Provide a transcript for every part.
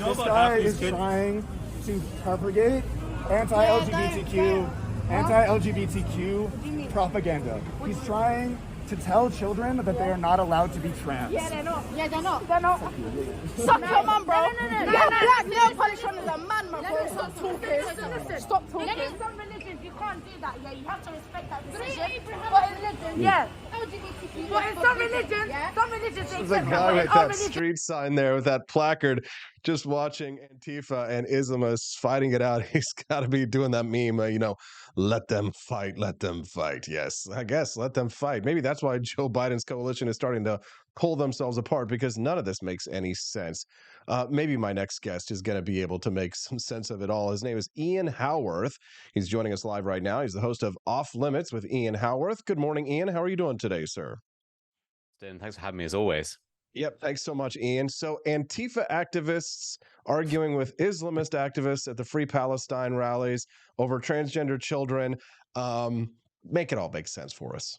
This guy is trying to propagate anti-LGBTQ propaganda. He's trying to tell children that they are not allowed to be trans. Yeah, they're not. Yeah, they're not. They're not. Suck your mum, bro. No. Black nail polish on is a man, bro. Stop talking. Stop talking. In some religions, you can't do that. Yeah, you have to respect that decision. But in religion, yeah. But in some religions, There's a guy with that street sign there with that placard, just watching Antifa and Islamists fighting it out. He's got to be doing that meme, let them fight, let them fight. Yes, I guess let them fight. Maybe that's why Joe Biden's coalition is starting to pull themselves apart, because none of this makes any sense. Maybe my next guest is going to be able to make some sense of it all. His name is Ian Haworth. He's joining us live right now. He's the host of Off Limits with Ian Haworth. Good morning, Ian. How are you doing today, sir? Thanks for having me as always. Yep. Thanks so much, Ian. So Antifa activists arguing with Islamist activists at the Free Palestine rallies over transgender children. Make it all make sense for us.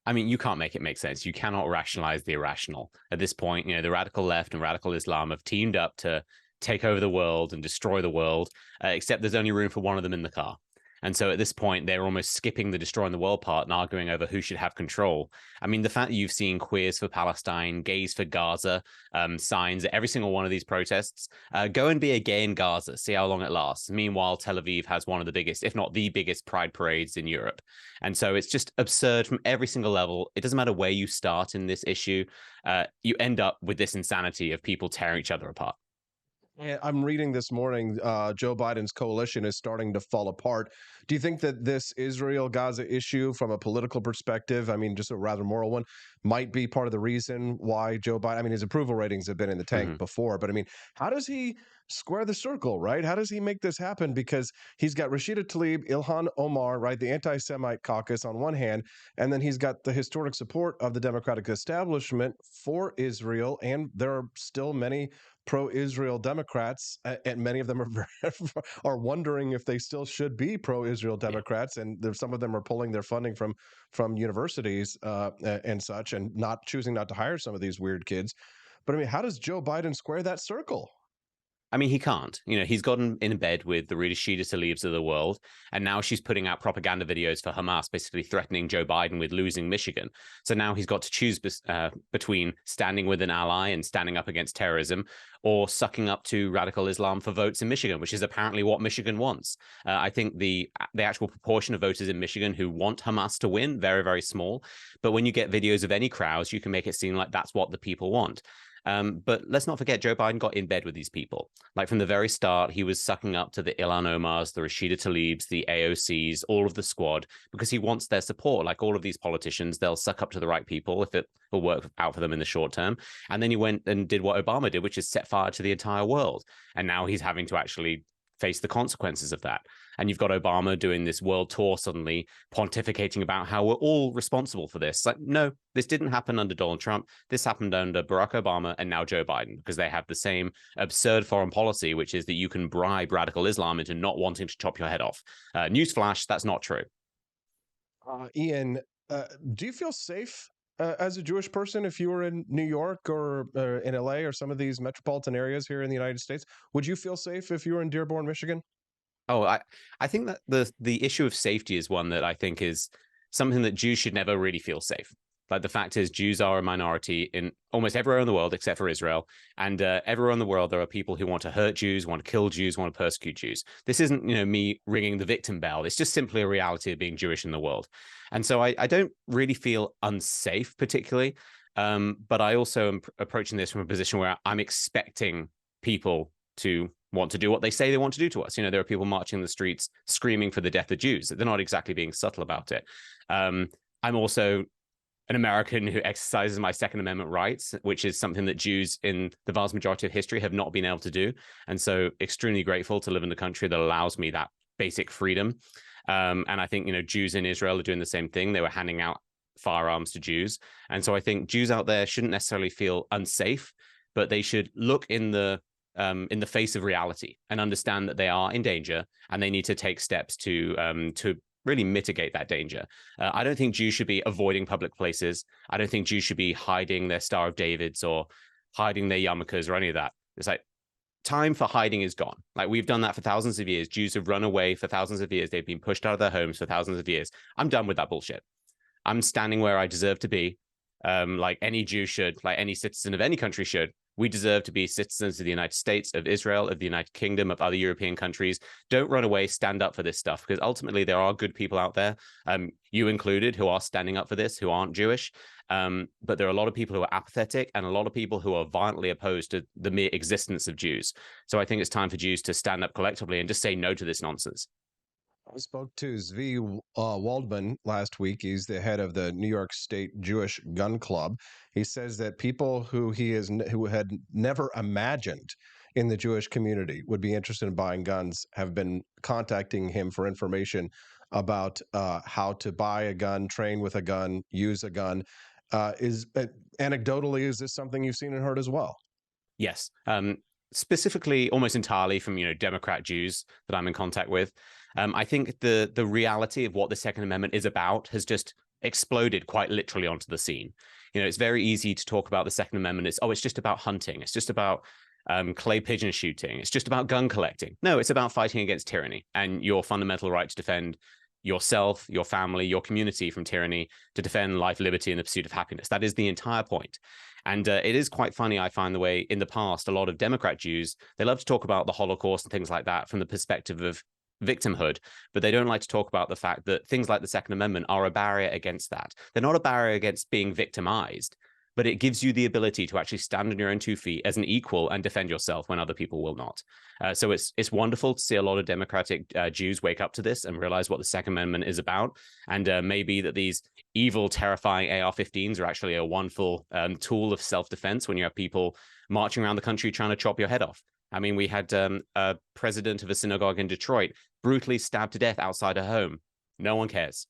I mean, you can't make it make sense. You cannot rationalize the irrational. At this point, the radical left and radical Islam have teamed up to take over the world and destroy the world, except there's only room for one of them in the car. And so at this point, they're almost skipping the destroying the world part and arguing over who should have control. I mean, the fact that you've seen queers for Palestine, gays for Gaza, signs at every single one of these protests, go and be a gay in Gaza, see how long it lasts. Meanwhile, Tel Aviv has one of the biggest, if not the biggest, pride parades in Europe. And so it's just absurd from every single level. It doesn't matter where you start in this issue. You end up with this insanity of people tearing each other apart. I'm reading this morning, Joe Biden's coalition is starting to fall apart. Do you think that this Israel-Gaza issue, from a political perspective, I mean, just a rather moral one, might be part of the reason why Joe Biden, I mean, his approval ratings have been in the tank before, but I mean, how does he square the circle, right? How does he make this happen? Because he's got Rashida Tlaib, Ilhan Omar, right, the anti-Semite caucus on one hand, and then he's got the historic support of the Democratic establishment for Israel, and there are still many pro-Israel Democrats, and many of them are wondering if they still should be pro-Israel Democrats, and some of them are pulling their funding from universities and such, and choosing not to hire some of these weird kids. But I mean, how does Joe Biden square that circle? I mean, he can't. He's gotten in bed with the Rashida Tlaibs of the world, and now she's putting out propaganda videos for Hamas, basically threatening Joe Biden with losing Michigan. So now he's got to choose between standing with an ally and standing up against terrorism, or sucking up to radical Islam for votes in Michigan, which is apparently what Michigan wants. I think the actual proportion of voters in Michigan who want Hamas to win, very, very small. But when you get videos of any crowds, you can make it seem like that's what the people want. But let's not forget, Joe Biden got in bed with these people. Like from the very start, he was sucking up to the Ilhan Omars, the Rashida Tlaibs, the AOCs, all of the squad, because he wants their support. Like all of these politicians, they'll suck up to the right people if it will work out for them in the short term. And then he went and did what Obama did, which is set fire to the entire world. And now he's having to actually face the consequences of that. And you've got Obama doing this world tour, suddenly pontificating about how we're all responsible for this. Like, no, this didn't happen under Donald Trump. This happened under Barack Obama and now Joe Biden, because they have the same absurd foreign policy, which is that you can bribe radical Islam into not wanting to chop your head off. Newsflash, that's not true. Ian, do you feel safe as a Jewish person if you were in New York or in LA or some of these metropolitan areas here in the United States? Would you feel safe if you were in Dearborn, Michigan? Oh, I think that the issue of safety is one that I think is something that Jews should never really feel safe. Like the fact is, Jews are a minority in almost everywhere in the world except for Israel. And everywhere in the world, there are people who want to hurt Jews, want to kill Jews, want to persecute Jews. This isn't, me ringing the victim bell. It's just simply a reality of being Jewish in the world. And so I don't really feel unsafe particularly. But I also am approaching this from a position where I'm expecting people to want to do what they say they want to do to us. There are people marching in the streets screaming for the death of Jews. They're not exactly being subtle about it. I'm also an American who exercises my Second Amendment rights, which is something that Jews in the vast majority of history have not been able to do. And so extremely grateful to live in a country that allows me that basic freedom. And I think, Jews in Israel are doing the same thing. They were handing out firearms to Jews. And so I think Jews out there shouldn't necessarily feel unsafe, but they should look in the face of reality and understand that they are in danger and they need to take steps to really mitigate that danger. I don't think Jews should be avoiding public places. I don't think Jews should be hiding their Star of Davids or hiding their yarmulkes or any of that. It's like time for hiding is gone. Like, we've done that for thousands of years. Jews have run away for thousands of years. They've been pushed out of their homes for thousands of years. I'm done with that bullshit. I'm standing where I deserve to be, like any Jew should, like any citizen of any country should. We deserve to be citizens of the United States, of Israel, of the United Kingdom, of other European countries. Don't run away, stand up for this stuff, because ultimately there are good people out there, you included, who are standing up for this, who aren't Jewish. But there are a lot of people who are apathetic and a lot of people who are violently opposed to the mere existence of Jews. So I think it's time for Jews to stand up collectively and just say no to this nonsense. I spoke to Zvi Waldman last week. He's the head of the New York State Jewish Gun Club. He says that people who who had never imagined in the Jewish community would be interested in buying guns have been contacting him for information about how to buy a gun, train with a gun, use a gun. Anecdotally, is this something you've seen and heard as well? Yes. Specifically, almost entirely from Democrat Jews that I'm in contact with. I think the reality of what the Second Amendment is about has just exploded quite literally onto the scene. It's very easy to talk about the Second Amendment. It's just about hunting. It's just about clay pigeon shooting. It's just about gun collecting. No, it's about fighting against tyranny and your fundamental right to defend yourself, your family, your community from tyranny, to defend life, liberty, and the pursuit of happiness. That is the entire point. And it is quite funny, I find, the way in the past, a lot of Democrat Jews, they love to talk about the Holocaust and things like that from the perspective of victimhood, but they don't like to talk about the fact that things like the Second Amendment are a barrier against that. They're not a barrier against being victimized, but it gives you the ability to actually stand on your own 2 feet as an equal and defend yourself when other people will not. So it's wonderful to see a lot of Democratic Jews wake up to this and realize what the Second Amendment is about, and maybe that these evil, terrifying AR-15s are actually a wonderful tool of self-defense when you have people marching around the country trying to chop your head off. I mean, we had a president of a synagogue in Detroit brutally stabbed to death outside her home. No one cares.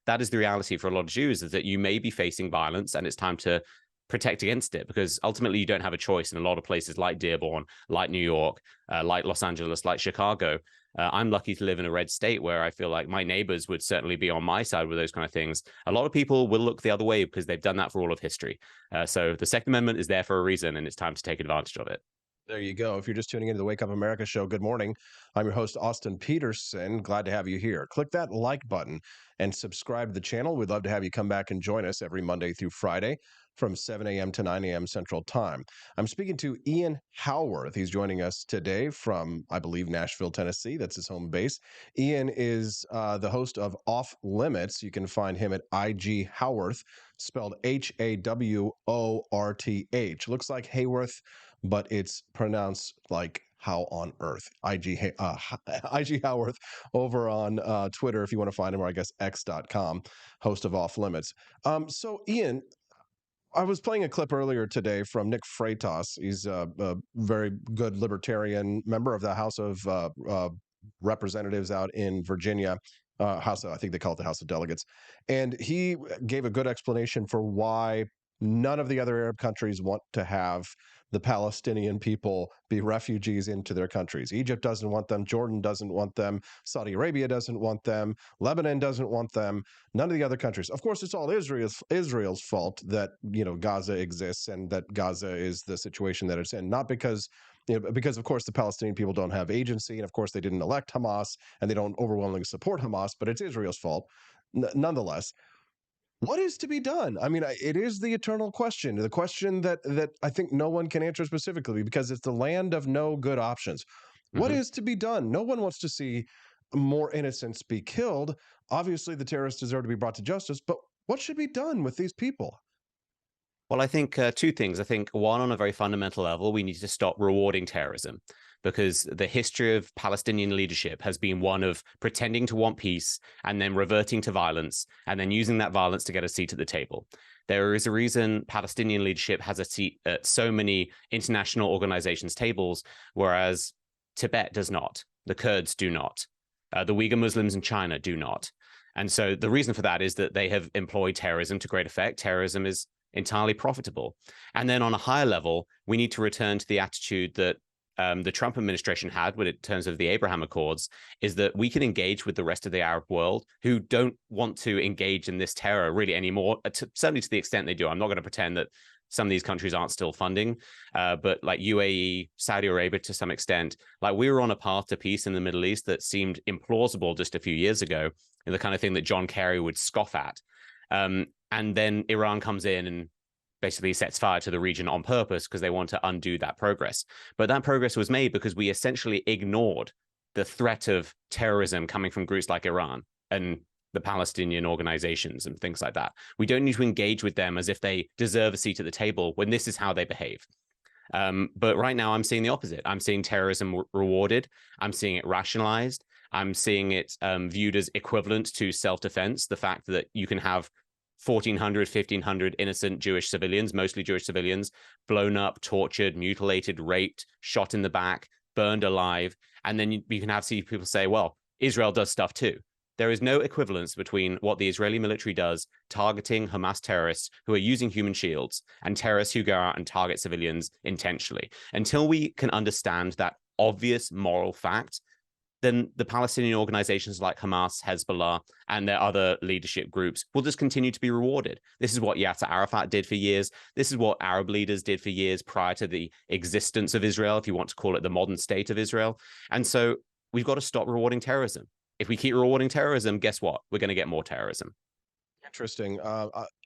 That is the reality for a lot of Jews, is that you may be facing violence and it's time to protect against it, because ultimately you don't have a choice in a lot of places like Dearborn, like New York, like Los Angeles, like Chicago. I'm lucky to live in a red state where I feel like my neighbors would certainly be on my side with those kind of things. A lot of people will look the other way because they've done that for all of history. So the Second Amendment is there for a reason, and it's time to take advantage of it. There you go. If you're just tuning into the Wake Up America show, good morning. I'm your host, Austin Petersen. Glad to have you here. Click that like button and subscribe to the channel. We'd love to have you come back and join us every Monday through Friday from 7 a.m. to 9 a.m. Central Time. I'm speaking to Ian Haworth. He's joining us today from, I believe, Nashville, Tennessee. That's his home base. Ian is the host of Off Limits. You can find him at IG Haworth, spelled Haworth. Looks like Haworth, but it's pronounced like how on earth. IG Haworth over on Twitter if you want to find him, or I guess x.com, host of Off Limits. So Ian, I was playing a clip earlier today from Nick Freitas. He's a very good libertarian member of the House of Representatives out in Virginia. I think they call it the House of Delegates. And he gave a good explanation for why none of the other Arab countries want to have the Palestinian people be refugees into their countries. Egypt doesn't want them. Jordan doesn't want them. Saudi Arabia doesn't want them. Lebanon doesn't want them. None of the other countries. Of course, it's all Israel's fault that, Gaza exists and that Gaza is the situation that it's in. Not because, because of course the Palestinian people don't have agency, and of course they didn't elect Hamas, and they don't overwhelmingly support Hamas, but it's Israel's fault. Nonetheless, what is to be done? I mean, it is the eternal question, the question that I think no one can answer specifically, because it's the land of no good options. What is to be done? No one wants to see more innocents be killed. Obviously, the terrorists deserve to be brought to justice, but what should be done with these people? Well, I think 2 things. I think, one, on a very fundamental level, we need to stop rewarding terrorism, because the history of Palestinian leadership has been one of pretending to want peace and then reverting to violence and then using that violence to get a seat at the table. There is a reason Palestinian leadership has a seat at so many international organizations' tables, whereas Tibet does not, the Kurds do not, the Uyghur Muslims in China do not. And so the reason for that is that they have employed terrorism to great effect. Terrorism is entirely profitable. And then on a higher level, we need to return to the attitude that the Trump administration had in terms of the Abraham Accords, is that we can engage with the rest of the Arab world who don't want to engage in this terror really anymore, certainly to the extent they do. I'm not going to pretend that some of these countries aren't still funding, but like UAE, Saudi Arabia to some extent, like we were on a path to peace in the Middle East that seemed implausible just a few years ago, and the kind of thing that John Kerry would scoff at. And then Iran comes in and basically sets fire to the region on purpose because they want to undo that progress. But that progress was made because we essentially ignored the threat of terrorism coming from groups like Iran and the Palestinian organizations and things like that. We don't need to engage with them as if they deserve a seat at the table when this is how they behave. But right now I'm seeing the opposite. I'm seeing terrorism rewarded. I'm seeing it rationalized. I'm seeing it viewed as equivalent to self-defense. The fact that you can have 1,400, 1,500 innocent Jewish civilians, mostly Jewish civilians, blown up, tortured, mutilated, raped, shot in the back, burned alive. And then you can see people say, well, Israel does stuff too. There is no equivalence between what the Israeli military does targeting Hamas terrorists who are using human shields and terrorists who go out and target civilians intentionally. Until we can understand that obvious moral fact, then the Palestinian organizations like Hamas, Hezbollah, and their other leadership groups will just continue to be rewarded. This is what Yasser Arafat did for years. This is what Arab leaders did for years prior to the existence of Israel, if you want to call it the modern state of Israel. And so we've got to stop rewarding terrorism. If we keep rewarding terrorism, guess what? We're going to get more terrorism. Interesting.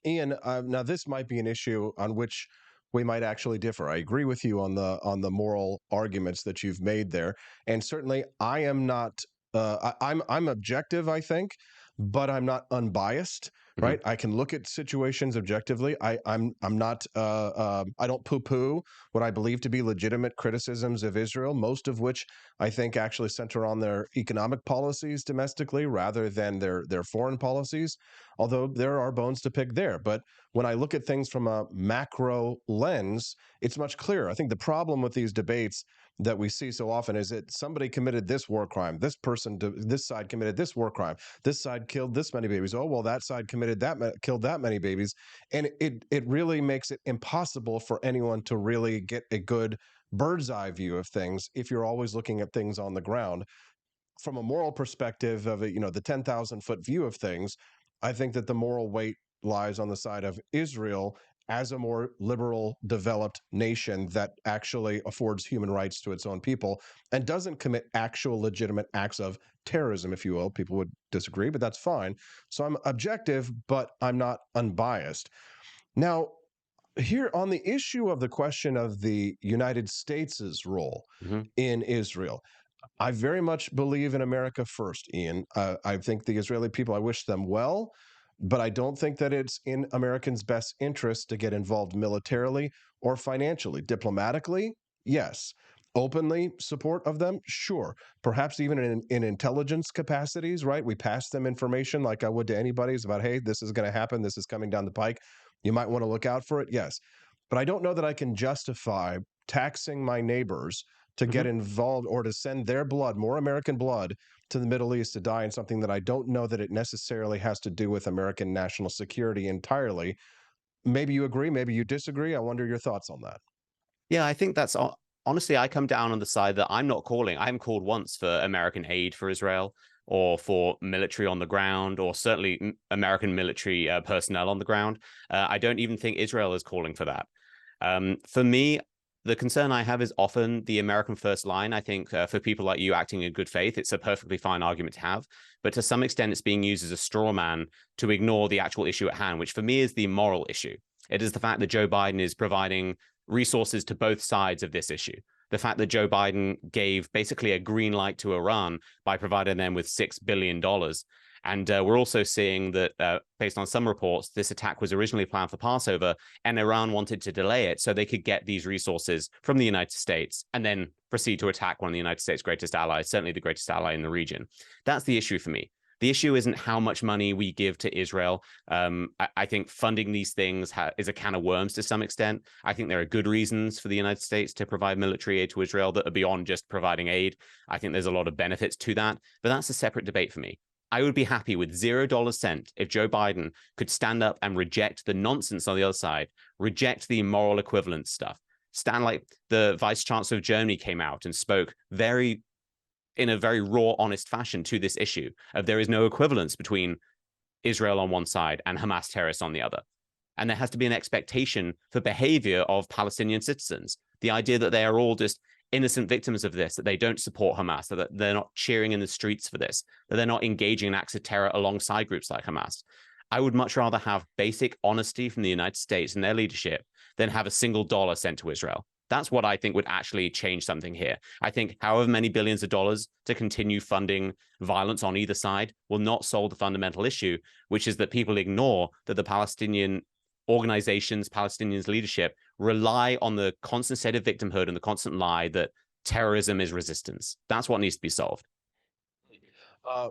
Ian, now this might be an issue on which we might actually differ. I agree with you on the moral arguments that you've made there, and certainly I am not. I'm objective, I think, but I'm not unbiased. Right? I can look at situations objectively. I'm not. I don't poo-poo what I believe to be legitimate criticisms of Israel, most of which I think actually center on their economic policies domestically rather than their foreign policies. Although there are bones to pick there, but when I look at things from a macro lens, it's much clearer. I think the problem with these debates that we see so often is that somebody committed this war crime, this side committed this war crime, this side killed this many babies. Oh, well, that side killed that many babies. And it really makes it impossible for anyone to really get a good bird's eye view of things if you're always looking at things on the ground. From a moral perspective of the 10,000-foot view of things, I think that the moral weight lies on the side of Israel as a more liberal, developed nation that actually affords human rights to its own people and doesn't commit actual legitimate acts of terrorism, if you will. People would disagree, but that's fine. So I'm objective, but I'm not unbiased. Now, here on the issue of the question of the United States' role in Israel, I very much believe in America first, Ian. I think the Israeli people, I wish them well, but I don't think that it's in Americans' best interest to get involved militarily or financially. Diplomatically, yes. Openly support of them, sure. Perhaps even in intelligence capacities, right? We pass them information like I would to anybody's about, hey, this is going to happen. This is coming down the pike. You might want to look out for it. Yes. But I don't know that I can justify taxing my neighbors to get involved or to send their blood, more American blood, to the Middle East to die in something that I don't know that it necessarily has to do with American national security entirely. Maybe you agree, maybe you disagree. I wonder your thoughts on that. Yeah, I think that's honestly, I come down on the side that I'm not calling. I haven't called once for American aid for Israel or for military on the ground, or certainly American military personnel on the ground. I don't even think Israel is calling for that. For me, the concern I have is often the American first line. I think for people like you acting in good faith, it's a perfectly fine argument to have. But to some extent, it's being used as a straw man to ignore the actual issue at hand, which for me is the moral issue. It is the fact that Joe Biden is providing resources to both sides of this issue. The fact that Joe Biden gave basically a green light to Iran by providing them with $6 billion. And we're also seeing that, based on some reports, this attack was originally planned for Passover, and Iran wanted to delay it so they could get these resources from the United States and then proceed to attack one of the United States' greatest allies, certainly the greatest ally in the region. That's the issue for me. The issue isn't how much money we give to Israel. I think funding these things is a can of worms to some extent. I think there are good reasons for the United States to provide military aid to Israel that are beyond just providing aid. I think there's a lot of benefits to that, but that's a separate debate for me. I would be happy with $0 cent if Joe Biden could stand up and reject the nonsense on the other side, reject the moral equivalence stuff. Stand like the Vice Chancellor of Germany came out and spoke in a very raw, honest fashion to this issue of there is no equivalence between Israel on one side and Hamas terrorists on the other. And there has to be an expectation for behavior of Palestinian citizens. The idea that they are all just innocent victims of this, that they don't support Hamas, that they're not cheering in the streets for this, that they're not engaging in acts of terror alongside groups like Hamas. I would much rather have basic honesty from the United States and their leadership than have a single dollar sent to Israel. That's what I think would actually change something here. I think however many billions of dollars to continue funding violence on either side will not solve the fundamental issue, which is that people ignore that the Palestinian organizations, Palestinians' leadership rely on the constant state of victimhood and the constant lie that terrorism is resistance. That's what needs to be solved.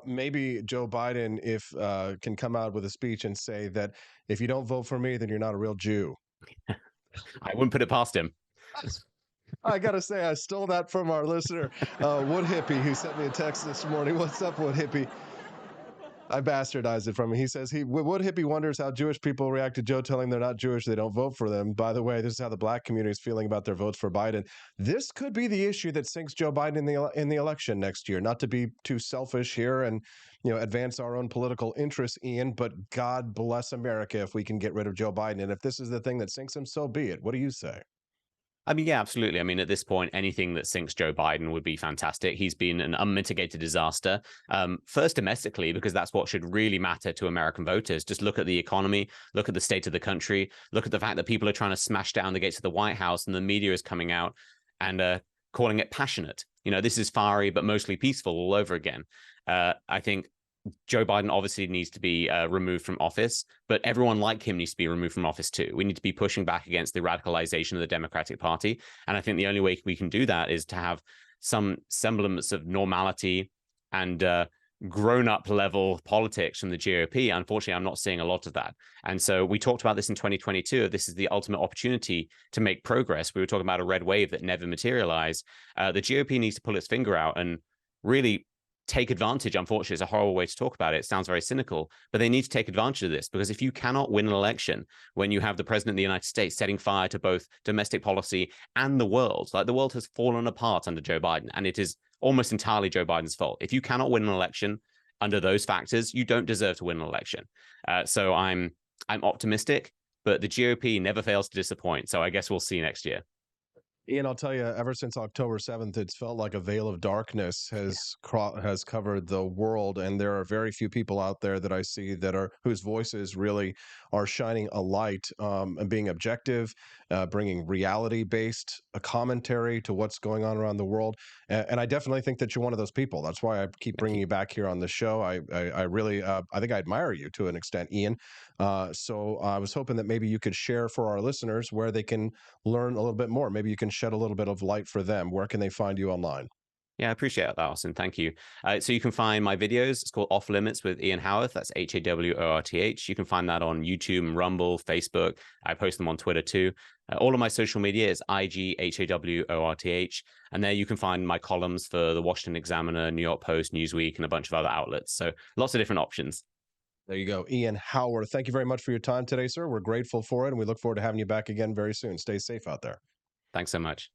Maybe Joe Biden, if can come out with a speech and say that if you don't vote for me, then you're not a real Jew. I wouldn't put it past him. I gotta say, I stole that from our listener, Wood Hippie, who sent me a text this morning. What's up, Wood Hippie? I bastardized it from him. He says Wood Hippie wonders how Jewish people react to Joe telling they're not Jewish, they don't vote for them. By the way, this is how the black community is feeling about their votes for Biden. This could be the issue that sinks Joe Biden in the election next year. Not to be too selfish here and advance our own political interests, Ian, but God bless America if we can get rid of Joe Biden. And if this is the thing that sinks him, so be it. What do you say? I mean, yeah, absolutely. I mean, at this point, anything that sinks Joe Biden would be fantastic. He's been an unmitigated disaster. First, domestically, because that's what should really matter to American voters. Just look at the economy, look at the state of the country, look at the fact that people are trying to smash down the gates of the White House, and the media is coming out and calling it passionate. This is fiery, but mostly peaceful all over again. I think Joe Biden obviously needs to be removed from office, but everyone like him needs to be removed from office too. We need to be pushing back against the radicalization of the Democratic Party. And I think the only way we can do that is to have some semblance of normality and grown-up level politics from the GOP. Unfortunately, I'm not seeing a lot of that. And so we talked about this in 2022. This is the ultimate opportunity to make progress. We were talking about a red wave that never materialized. The GOP needs to pull its finger out and really take advantage. Unfortunately, it's a horrible way to talk about it. It sounds very cynical, but they need to take advantage of this, because if you cannot win an election when you have the president of the United States setting fire to both domestic policy and the world, like the world has fallen apart under Joe Biden, and it is almost entirely Joe Biden's fault. If you cannot win an election under those factors, you don't deserve to win an election. So I'm optimistic, but the GOP never fails to disappoint. So I guess we'll see next year. Ian, I'll tell you, ever since October 7th, it's felt like a veil of darkness has covered the world, and there are very few people out there that I see whose voices really are shining a light and being objective, bringing reality-based commentary to what's going on around the world. And I definitely think that you're one of those people. That's why I keep bringing you back here on the show. I really, I think I admire you to an extent, Ian. So I was hoping that maybe you could share for our listeners where they can learn a little bit more. Maybe you can shed a little bit of light for them. Where can they find you online? Yeah, I appreciate that, Austin. Thank you. So you can find my videos. It's called Off Limits with Ian Haworth. That's Haworth. You can find that on YouTube and Rumble, Facebook. I post them on Twitter too. All of my social media is IG Haworth. And there you can find my columns for the Washington Examiner, New York Post, Newsweek, and a bunch of other outlets. So lots of different options. There you go. Ian Haworth, thank you very much for your time today, sir. We're grateful for it, and we look forward to having you back again very soon. Stay safe out there. Thanks so much.